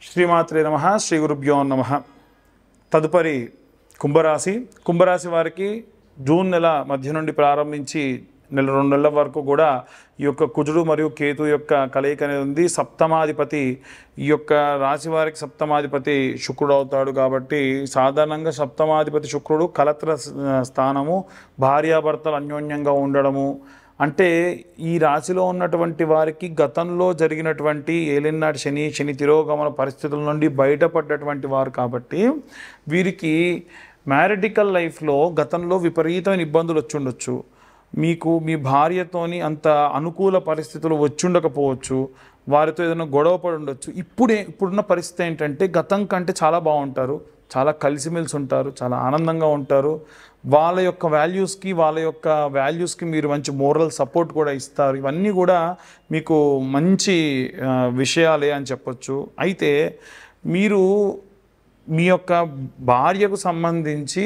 శ్రీమాత్రే నమః శ్రీ గురుభ్యో నమః. తదుపరి కుంభరాశి వారికి జూన్ నెల మధ్య నుండి ప్రారంభించి నెల 2 నెలల వరకు కూడా ఈ యొక్క కుజుడు మరియు కేతు యొక్క కలయిక అనేది ఉంది. సప్తమాధిపతి ఈ యొక్క రాశి వారికి సప్తమాధిపతి శుక్రుడు అవుతాడు. కాబట్టి సాధారణంగా సప్తమాధిపతి శుక్రుడు కలత్ర స్థానము, భార్యాభర్తలు అన్యోన్యంగా ఉండడము, అంటే ఈ రాశిలో ఉన్నటువంటి వారికి గతంలో జరిగినటువంటి ఏలినాటి శని తిరోగమన పరిస్థితుల నుండి బయటపడ్డటువంటి వారు. కాబట్టి వీరికి మ్యారిటికల్ లైఫ్లో గతంలో విపరీతమైన ఇబ్బందులు వచ్చి ఉండొచ్చు. మీకు మీ భార్యతోని అంత అనుకూల పరిస్థితులు వచ్చుండకపోవచ్చు, వారితో ఏదైనా గొడవ పడి ఉండొచ్చు. ఇప్పుడున్న పరిస్థితి ఏంటంటే గతం కంటే చాలా బాగుంటారు, చాలా కలిసిమెలిసి ఉంటారు, చాలా ఆనందంగా ఉంటారు. వాళ్ళ యొక్క వాల్యూస్కి మీరు మంచి మోరల్ సపోర్ట్ కూడా ఇస్తారు. ఇవన్నీ కూడా మీకు మంచి విషయాలే అని చెప్పొచ్చు. అయితే మీరు మీ యొక్క భార్యకు సంబంధించి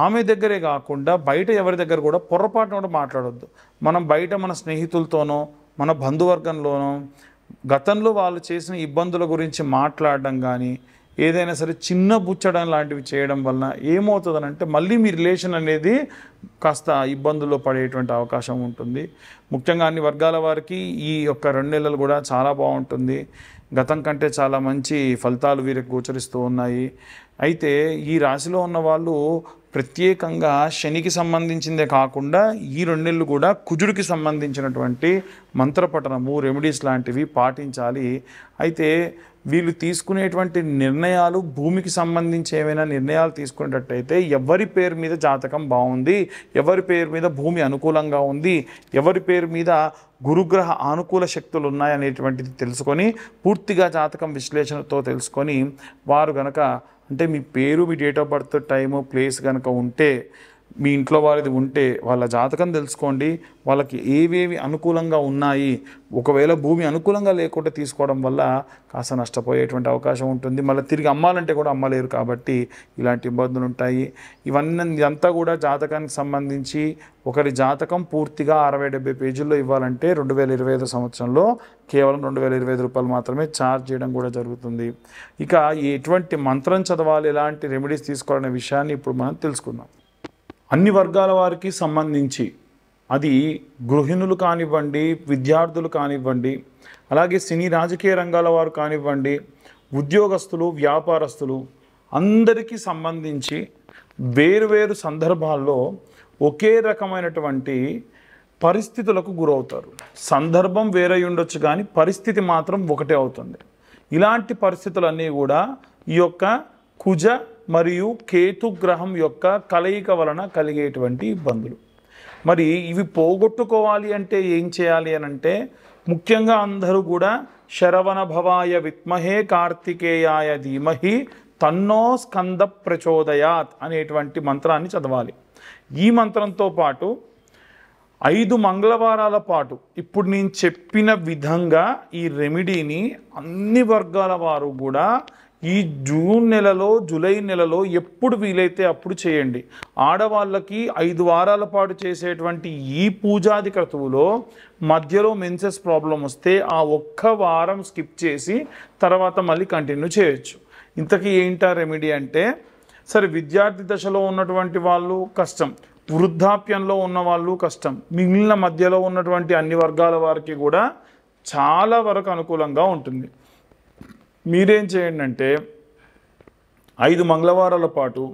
ఆమె దగ్గరే కాకుండా బయట ఎవరి దగ్గర కూడా పొరపాటున కూడా మాట్లాడొద్దు. మనం బయట మన స్నేహితులతోనో మన బంధువర్గంలోనో గతంలో వాళ్ళు చేసిన ఇబ్బందుల గురించి మాట్లాడడం కానీ ఏదైనా సరే చిన్న బుచ్చడం లాంటివి చేయడం వలన ఏమవుతుందనంటే మళ్ళీ మీ రిలేషన్ అనేది కాస్త ఇబ్బందుల్లో పడేటువంటి అవకాశం ఉంటుంది. ముఖ్యంగా అన్ని వర్గాల వారికి ఈ యొక్క 2 నెలలు కూడా చాలా బాగుంటుంది. గతం కంటే చాలా మంచి ఫలితాలు వీరికి గోచరిస్తూ ఉన్నాయి. అయితే ఈ రాశిలో ఉన్న వాళ్ళు ప్రత్యేకంగా శనికి సంబంధించిందే కాకుండా ఈ 2 నెలలు కూడా కుజుడికి సంబంధించినటువంటి మంత్రపఠనము, రెమెడీస్ లాంటివి పాటించాలి. అయితే వీళ్ళు తీసుకునేటువంటి నిర్ణయాలు భూమికి సంబంధించి ఏమైనా నిర్ణయాలు తీసుకునేటట్టయితే ఎవరి పేరు మీద జాతకం బాగుంది, ఎవరి పేరు మీద భూమి అనుకూలంగా ఉంది, ఎవరి పేరు మీద గురుగ్రహ అనుకూల శక్తులు ఉన్నాయనేటువంటిది తెలుసుకొని పూర్తిగా జాతకం విశ్లేషణతో తెలుసుకొని వారు గనక అంటే మీ పేరు, మీ date of birth, time, place కనుక ఉంటే, మీ ఇంట్లో వారిది ఉంటే వాళ్ళ జాతకం తెలుసుకోండి. వాళ్ళకి ఏవేవి అనుకూలంగా ఉన్నాయి. ఒకవేళ భూమి అనుకూలంగా లేకుండా తీసుకోవడం వల్ల కాస్త నష్టపోయేటువంటి అవకాశం ఉంటుంది. మళ్ళీ తిరిగి అమ్మాలంటే కూడా అమ్మలేరు. కాబట్టి ఇలాంటి ఇబ్బందులు ఉంటాయి. ఇదంతా కూడా జాతకానికి సంబంధించి ఒకరి జాతకం పూర్తిగా 60-70 పేజీల్లో ఇవ్వాలంటే 2025 సంవత్సరంలో కేవలం 2025 రూపాయలు మాత్రమే ఛార్జ్ చేయడం కూడా జరుగుతుంది. ఇక ఎటువంటి మంత్రం చదవాలి, ఎలాంటి రెమెడీస్ తీసుకోవాలనే విషయాన్ని ఇప్పుడు మనం తెలుసుకుందాం. అన్ని వర్గాల వారికి సంబంధించి అది గృహిణులు కానివ్వండి, విద్యార్థులు కానివ్వండి, అలాగే సినీ రాజకీయ రంగాల వారు కానివ్వండి, ఉద్యోగస్తులు, వ్యాపారస్తులు అందరికీ సంబంధించి వేరువేరు సందర్భాల్లో ఒకే రకమైనటువంటి పరిస్థితులకు గురవుతారు. సందర్భం వేరే ఉండొచ్చు కానీ పరిస్థితి మాత్రం ఒకటే అవుతుంది. ఇలాంటి పరిస్థితులన్నీ కూడా ఈ యొక్క కుజ మరియు కేతు గ్రహం యొక్క కలయిక వలన కలిగేటువంటి ఇబ్బందులు. మరి ఇవి పోగొట్టుకోవాలి అంటే ఏం చేయాలి అని అంటే ముఖ్యంగా అందరూ కూడా శరవణ భవాయ విద్మహే కార్తికేయాయ ధీమహి తన్నో స్కంద ప్రచోదయాత్ అనేటువంటి మంత్రాన్ని చదవాలి. ఈ మంత్రంతో పాటు 5 మంగళవారాల పాటు ఇప్పుడు నేను చెప్పిన విధంగా ఈ రెమెడీని అన్ని వర్గాల వారు కూడా ఈ జూన్ నెలలో, జూలై నెలలో ఎప్పుడు వీలైతే అప్పుడు చేయండి. ఆడవాళ్ళకి 5 వారాల పాటు చేసేటువంటి ఈ పూజాది క్రతువులో మధ్యలో మెన్సెస్ ప్రాబ్లం వస్తే ఆ 1 వారం స్కిప్ చేసి తర్వాత మళ్ళీ కంటిన్యూ చేయొచ్చు. ఇంతకీ ఏంటా రెమెడీ అంటే, సరే విద్యార్థి దశలో ఉన్నటువంటి వాళ్ళు కష్టం, వృద్ధాప్యంలో ఉన్న వాళ్ళు కష్టం, మిగిలిన మధ్యలో ఉన్నటువంటి అన్ని వర్గాల వారికి కూడా చాలా వరకు అనుకూలంగా ఉంటుంది. మీరేం చేయండి అంటే 5 మంగళవారాల పాటు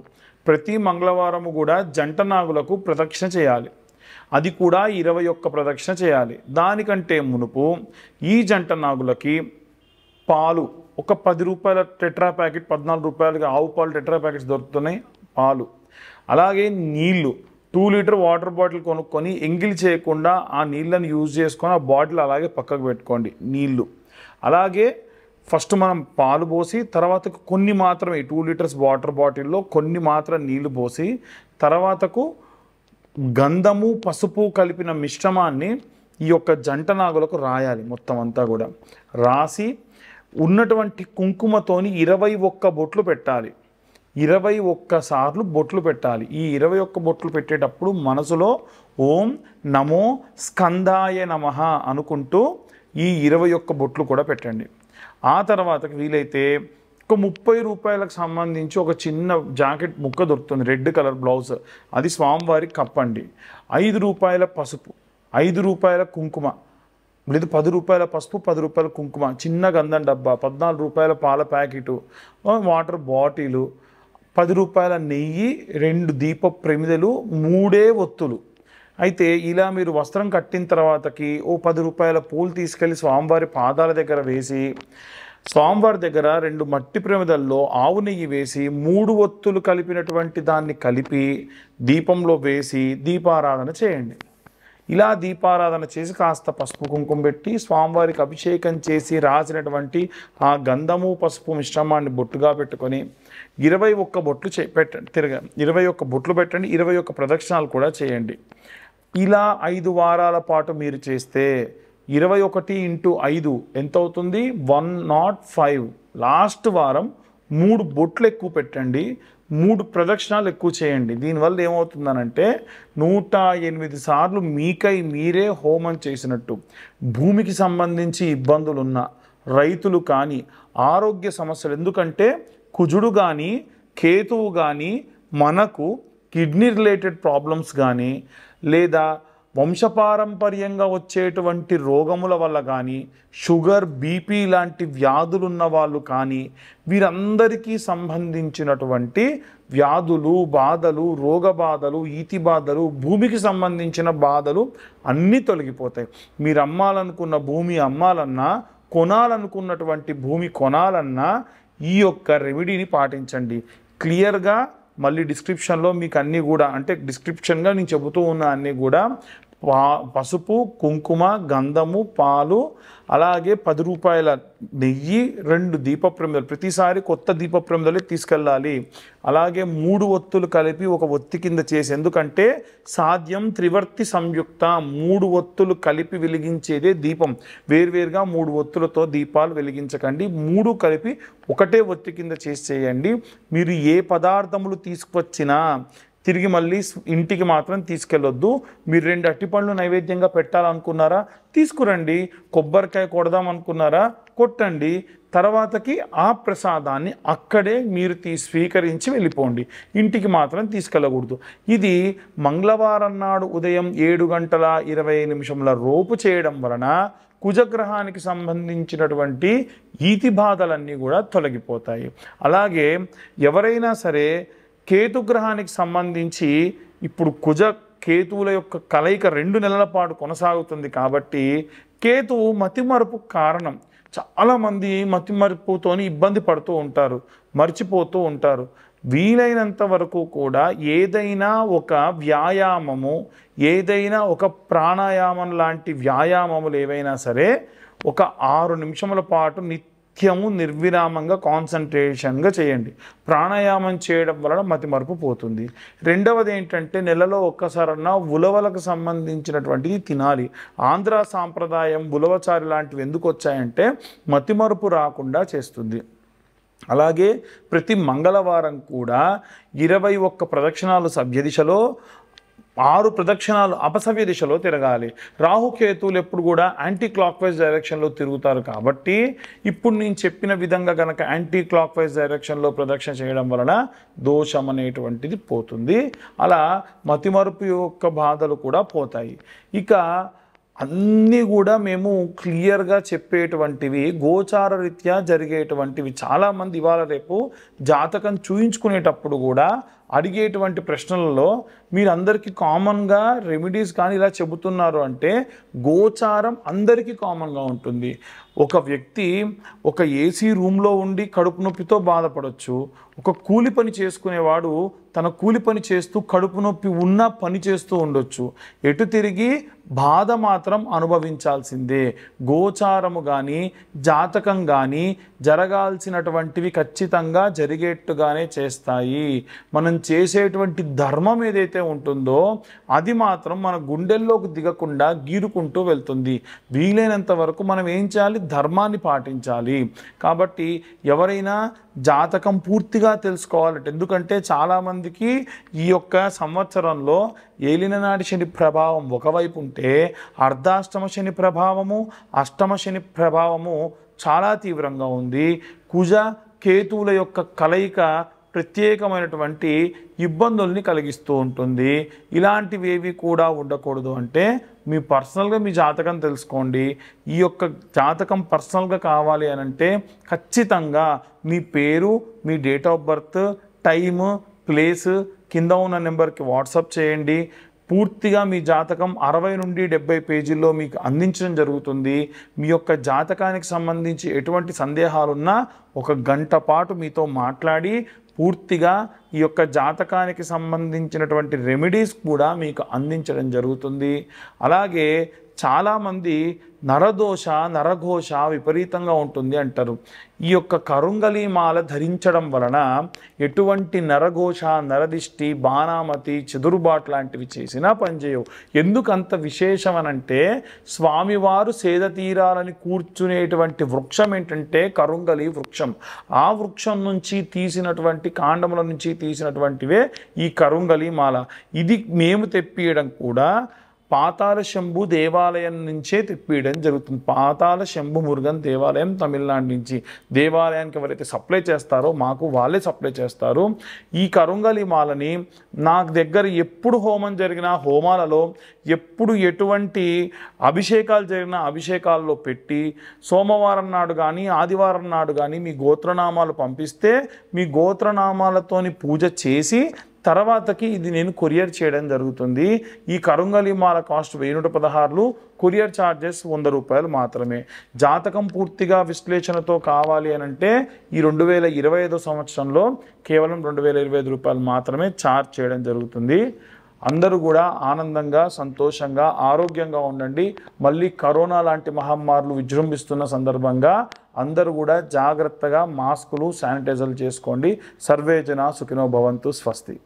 ప్రతి మంగళవారము కూడా జంట నాగులకు ప్రదక్షిణ చేయాలి. అది కూడా 21 ప్రదక్షిణ చేయాలి. దానికంటే మునుపు ఈ జంట నాగులకి పాలు, ఒక 10 రూపాయల టెట్రా ప్యాకెట్, 14 రూపాయలకి ఆవు పాలు టెట్రా ప్యాకెట్స్ దొరుకుతున్నాయి, పాలు, అలాగే నీళ్లు 2 లీటర్ వాటర్ బాటిల్ కొనుక్కొని ఎంగిల్ చేయకుండా ఆ నీళ్ళని యూజ్ చేసుకొని ఆ బాటిల్ అలాగే పక్కకు పెట్టుకోండి. నీళ్లు అలాగే ఫస్ట్ మనం పాలు పోసి తర్వాతకు కొన్ని మాత్రమే 2 లీటర్స్ వాటర్ బాటిల్లో కొన్ని మాత్రం నీళ్లు పోసి తర్వాతకు గంధము, పసుపు కలిపిన మిశ్రమాన్ని ఈ యొక్క జంట నాగులకు రాయాలి. మొత్తం అంతా కూడా రాసి ఉన్నటువంటి కుంకుమతోని 21 బొట్లు పెట్టాలి. 21 సార్లు బొట్లు పెట్టాలి. ఈ 21 బొట్లు పెట్టేటప్పుడు మనసులో ఓం నమో స్కందాయ నమః అనుకుంటూ ఈ 21 బొట్లు కూడా పెట్టండి. ఆ తర్వాతకి వీలైతే ఒక 30 రూపాయలకు సంబంధించి ఒక చిన్న జాకెట్ ముక్క దొరుకుతుంది, రెడ్ కలర్ బ్లౌజ్, అది స్వామివారికి కప్పండి. 5 రూపాయల పసుపు, 5 రూపాయల కుంకుమ, లేదు 10 రూపాయల పసుపు, 10 రూపాయల కుంకుమ, చిన్న గంధం డబ్బా, 14 రూపాయల పాల ప్యాకెటు, వాటర్ బాటిలు, 10 రూపాయల నెయ్యి, 2 దీప ప్రమిదలు, 3 ఒత్తులు. అయితే ఇలా మీరు వస్త్రం కట్టిన తర్వాతకి ఓ 10 రూపాయల పూలు తీసుకెళ్ళి స్వామివారి పాదాల దగ్గర వేసి, స్వామివారి దగ్గర 2 మట్టి ప్రమిదల్లో ఆవు నెయ్యి వేసి 3 ఒత్తులు కలిపినటువంటి దాన్ని కలిపి దీపంలో వేసి దీపారాధన చేయండి. ఇలా దీపారాధన చేసి కాస్త పసుపు కుంకుమ పెట్టి స్వామివారికి అభిషేకం చేసి రాసినటువంటి ఆ గంధము పసుపు మిశ్రమాన్ని బొట్టుగా పెట్టుకొని 21 బొట్లు పెట్టండి. 21 బొట్లు పెట్టండి. 21 ప్రదక్షిణాలు కూడా చేయండి. ఇలా 5 వారాల పాటు మీరు చేస్తే 21 × 5 ఎంత అవుతుంది? 105. లాస్ట్ వారం 3 బొట్లు ఎక్కువ పెట్టండి, 3 ప్రదక్షిణాలు ఎక్కువ చేయండి. దీనివల్ల ఏమవుతుందనంటే 108 సార్లు మీకై మీరే హోమం చేసినట్టు. భూమికి సంబంధించి ఇబ్బందులున్న రైతులు కానీ, ఆరోగ్య సమస్యలు, ఎందుకంటే కుజుడు కానీ కేతువు కానీ మనకు కిడ్నీ రిలేటెడ్ ప్రాబ్లమ్స్ కానీ, లేదా వంశపారంపర్యంగా వచ్చేటువంటి రోగముల వల్ల కానీ, షుగర్ బీపీ లాంటి వ్యాధులున్న వాళ్ళు కానీ, వీరందరికీ సంబంధించినటువంటి వ్యాధులు, బాధలు, రోగ బాధలు, ఈతి బాధలు, భూమికి సంబంధించిన బాధలు అన్నీ తొలగిపోతాయి. మీరు అమ్మాలనుకున్న భూమి అమ్మాలన్నా, కొనాలనుకున్నటువంటి భూమి కొనాలన్నా ఈ యొక్క రెమెడీని పాటించండి. క్లియర్గా మళ్ళీ డిస్క్రిప్షన్లో మీకు అన్నీ కూడా, అంటే డిస్క్రిప్షన్గా నేను చెబుతూ ఉన్న అన్నీ కూడా పసుపు, కుంకుమ, గంధము, పాలు, అలాగే 10 రూపాయల నెయ్యి, 2 దీప ప్రమిదలు, ప్రతిసారి కొత్త దీప ప్రమిదలే తీసుకెళ్ళాలి. అలాగే 3 ఒత్తులు కలిపి ఒక ఒత్తి కింద చేసి, ఎందుకంటే సాధ్యం త్రివర్తి సంయుక్త, 3 ఒత్తులు కలిపి వెలిగించేదే దీపం. వేర్వేరుగా 3 ఒత్తులతో దీపాలు వెలిగించకండి, 3 కలిపి ఒకటే ఒత్తి కింద చేసి చేయండి. మీరు ఏ పదార్థములు తీసుకువచ్చినా తిరిగి మళ్ళీ ఇంటికి మాత్రం తీసుకెళ్ళొద్దు. మీరు 2 అట్టిపండ్లు నైవేద్యంగా పెట్టాలనుకున్నారా తీసుకురండి, కొబ్బరికాయ కొడదాం అనుకున్నారా కొట్టండి, తర్వాతకి ఆ ప్రసాదాన్ని అక్కడే మీరు స్వీకరించి వెళ్ళిపోండి, ఇంటికి మాత్రం తీసుకెళ్ళకూడదు. ఇది మంగళవారం నాడు ఉదయం 7:20 లోపు చేయడం వలన కుజగ్రహానికి సంబంధించినటువంటి ఈతి బాధలన్నీ కూడా తొలగిపోతాయి. అలాగే ఎవరైనా సరే కేతుగ్రహానికి సంబంధించి ఇప్పుడు కుజ కేతువుల యొక్క కలయిక 2 నెలల పాటు కొనసాగుతుంది కాబట్టి కేతువు మతిమరుపు కారణం. చాలామంది మతిమరుపుతోని ఇబ్బంది పడుతూ ఉంటారు, మర్చిపోతూ ఉంటారు. వీలైనంత వరకు కూడా ఏదైనా ఒక వ్యాయామము, ఏదైనా ఒక ప్రాణాయామం లాంటి వ్యాయామములు ఏవైనా సరే ఒక 6 నిమిషముల పాటు నిత్యము నిర్విరామంగా కాన్సన్ట్రేషన్గా చేయండి. ప్రాణాయామం చేయడం వలన మతిమరుపు పోతుంది. రెండవది ఏంటంటే నెలలో ఒక్కసారన్నా ఉలవలకు సంబంధించినటువంటిది తినాలి. ఆంధ్ర సాంప్రదాయం ఉలవచారి లాంటివి ఎందుకు వచ్చాయంటే మతిమరుపు రాకుండా చేస్తుంది. అలాగే ప్రతి మంగళవారం కూడా 21 ప్రదక్షిణాలు సవ్య దిశలో, 6 ప్రదక్షిణాలు అపసవ్య దిశలో తిరగాలి. రాహుకేతువులు ఎప్పుడు కూడా యాంటీ క్లాక్ వైజ్ డైరెక్షన్లో తిరుగుతారు కాబట్టి ఇప్పుడు నేను చెప్పిన విధంగా కనుక యాంటీ క్లాక్ వైజ్ డైరెక్షన్లో ప్రదక్షిణ చేయడం వలన దోషం అనేటువంటిది పోతుంది. అలా మతిమరుపు యొక్క బాధలు కూడా పోతాయి. ఇక అన్నీ కూడా మేము క్లియర్గా చెప్పేటువంటివి గోచార రీత్యా జరిగేటువంటివి. చాలామంది ఇవాళ రేపు జాతకం చూయించుకునేటప్పుడు కూడా అడిగేటువంటి ప్రశ్నలలో మీరందరికీ కామన్గా రెమెడీస్ కానీ ఇలా చెబుతున్నారు అంటే గోచారం అందరికీ కామన్గా ఉంటుంది. ఒక వ్యక్తి ఒక ఏసీ రూమ్లో ఉండి కడుపు నొప్పితో బాధపడవచ్చు. ఒక కూలి పని చేసుకునేవాడు తన కూలి పని చేస్తూ కడుపు నొప్పి ఉన్న పని చేస్తూ ఉండొచ్చు. ఎటు తిరిగి బాధ మాత్రం అనుభవించాల్సిందే. గోచారము కానీ జాతకం కానీ జరగాల్సినటువంటివి ఖచ్చితంగా జరిగేట్టుగానే చేస్తాయి. మనం చేసేటువంటి ధర్మం ఏదైతే ఉంటుందో అది మాత్రం మన గుండెల్లోకి దిగకుండా గీరుకుంటూ వెళ్తుంది. వీలైనంత వరకు మనం ఏం చేయాలి? ధర్మాన్ని పాటించాలి. కాబట్టి ఎవరైనా జాతకం పూర్తిగా తెలుసుకోవాలంటే, ఎందుకంటే చాలామందికి ఈ యొక్క సంవత్సరంలో ఏలిననాటి శని ప్రభావం ఒకవైపు ఉంటే అర్ధాష్టమ శని ప్రభావము, అష్టమ శని ప్రభావము చాలా తీవ్రంగా ఉంది. కుజ కేతువుల యొక్క కలయిక ప్రత్యేకమైనటువంటి ఇబ్బందుల్ని కలిగిస్తూ ఉంటుంది. ఇలాంటివేవి కూడా ఉండకూడదు అంటే మీ పర్సనల్గా మీ జాతకం తెలుసుకోండి. ఈ యొక్క జాతకం పర్సనల్గా కావాలి అని అంటే ఖచ్చితంగా మీ పేరు, మీ date of birth, time, place కింద ఉన్న నెంబర్కి వాట్సాప్ చేయండి. పూర్తిగా మీ జాతకం 60 నుండి 70 పేజీల్లో మీకు అందించడం జరుగుతుంది. మీ యొక్క జాతకానికి సంబంధించి ఎటువంటి సందేహాలున్నా 1 గంట పాటు మీతో మాట్లాడి పూర్తిగా ఈ యొక్క జాతకానికి సంబంధించినటువంటి రెమెడీస్ కూడా మీకు అందించడం జరుగుతుంది. అలాగే చాలామంది నరదోష నరఘోష విపరీతంగా ఉంటుంది అంటారు. ఈ యొక్క కరుంగలి మాల ధరించడం వలన ఎటువంటి నరఘోష, నరదిష్టి, బాణామతి, చెదురుబాటు లాంటివి చేసినా పనిచేయవు. ఎందుకంత విశేషమనంటే స్వామివారు సేద తీరాలని కూర్చునేటువంటి వృక్షం ఏంటంటే కరుంగలి వృక్షం. ఆ వృక్షం నుంచి తీసినటువంటి కాండముల నుంచి తీసినటువంటివే ఈ కరుంగలి మాల. ఇది మేము తెప్పియడం కూడా పాతాళ శంభు దేవాలయం నుంచే తెప్పియడం జరుగుతుంది. పాతాళ శంభు మురుగన్ దేవాలయం తమిళనాడు నుంచి దేవాలయానికి ఎవరైతే సప్లై చేస్తారో మాకు వాళ్ళే సప్లై చేస్తారు. ఈ కరుంగలి మాలని నాకు దగ్గర ఎప్పుడు హోమం జరిగినా హోమాలలో, ఎప్పుడు ఎటువంటి అభిషేకాలు జరిగినా అభిషేకాల్లో పెట్టి సోమవారం నాడు కానీ ఆదివారం నాడు కానీ మీ గోత్రనామాలు పంపిస్తే మీ గోత్రనామాలతోని పూజ చేసి తర్వాతకి ఇది నేను కొరియర్ చేయడం జరుగుతుంది. ఈ కరుంగలి మాల కాస్ట్ 1116, కొరియర్ ఛార్జెస్ 100 రూపాయలు మాత్రమే. జాతకం పూర్తిగా విశ్లేషణతో కావాలి అని అంటే ఈ 2025 సంవత్సరంలో కేవలం 2025 రూపాయలు మాత్రమే ఛార్జ్ చేయడం జరుగుతుంది. అందరూ కూడా ఆనందంగా, సంతోషంగా, ఆరోగ్యంగా ఉండండి. మళ్ళీ కరోనా లాంటి మహమ్మారులు విజృంభిస్తున్న సందర్భంగా అందరూ కూడా జాగ్రత్తగా మాస్కులు, శానిటైజర్లు చేసుకోండి. సర్వే జన సుఖినో భవంతు. స్వస్తి.